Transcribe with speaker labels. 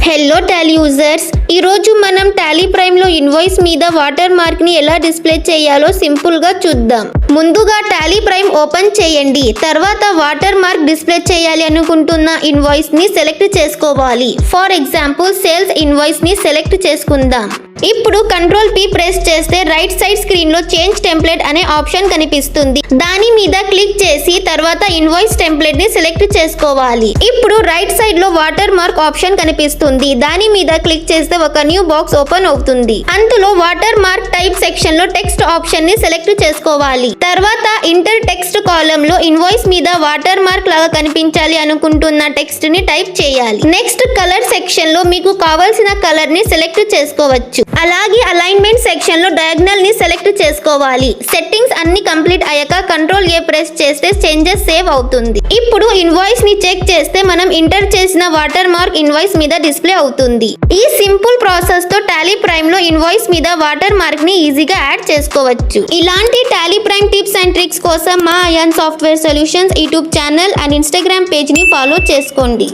Speaker 1: Hello Tally users, ఈరోజు మనం Tally Prime లో ఇన్వాయిస్ మీద వాటర్ మార్క్ ని ఎలా డిస్ప్లే చేయాలో సింపుల్ గా చూద్దాం. ముందుగా టాలీ ప్రైమ్ ఓపెన్ చేయండి. తర్వాత వాటర్ మార్క్ డిస్ప్లే చేయాలి అనుకుంటున్న ఇన్వాయిస్ ని సెలెక్ట్ చేసుకోవాలి. ఫర్ ఎగ్జాంపుల్ సేల్స్ ఇన్వాయిస్ ని సెలెక్ట్ చేసుకుందాం. ఇప్పుడు కంట్రోల్ P ప్రెస్ చేస్తే రైట్ సైడ్ స్క్రీన్ లో చేంజ్ టెంప్లెట్ అనే ఆప్షన్ కనిపిస్తుంది. దాని మీద క్లిక్ చేసి తర్వాత ఇన్వాయిస్ టెంప్లెట్ ని సెలెక్ట్ చేసుకోవాలి. ఇప్పుడు రైట్ సైడ్ లో వాటర్ మార్క్ ఆప్షన్ కనిపిస్తుంది. దాని మీద క్లిక్ చేస్తే ఒక న్యూ బాక్స్ ఓపెన్ అవుతుంది. అందులో వాటర్ మార్క్ టైప్ సెక్షన్ లో టెక్స్ట్ ఆప్షన్ ని సెలెక్ట్ చేసుకోవాలి. తర్వాత ఇంటర్ టెక్స్ట్ కాలమ్ లో ఇన్వాయిస్ మీద వాటర్ మార్క్ లాగా కనిపించాలి అనుకుంటున్న టెక్స్ట్ ని టైప్ చేయాలి. నెక్స్ట్ కలర్ సెక్షన్ లో మీకు కావాల్సిన కలర్ ని సెలెక్ట్ చేసుకోవచ్చు. అలాగే అలైన్మెంట్ సెక్షన్ లో డయాగ్నల్ ని సెలెక్ట్ చేసుకోవాలి. సెట్టింగ్స్ అన్ని కంప్లీట్ అయ్యాక కంట్రోల్ A ప్రెస్ చేస్తే చేంజెస్ సేవ్ అవుతుంది. ఇప్పుడు ఇన్వాయిస్ ని చెక్ చేస్తే మనం ఇంటర్ చేసిన వాటర్ మార్క్ ఇన్వాయిస్ మీద డిస్ప్లే అవుతుంది. ఈ సింపుల్ ప్రాసెస్ తో టాలీ ప్రైమ్ లో ఇన్వాయిస్ మీద వాటర్ మార్క్ ని ఈజీగా యాడ్ చేసుకోవచ్చు. ఇలాంటి Tally Prime tips and tricks కోసం మా Ayaan software solutions YouTube channel and Instagram page ని ఫాలో చేసుకోండి.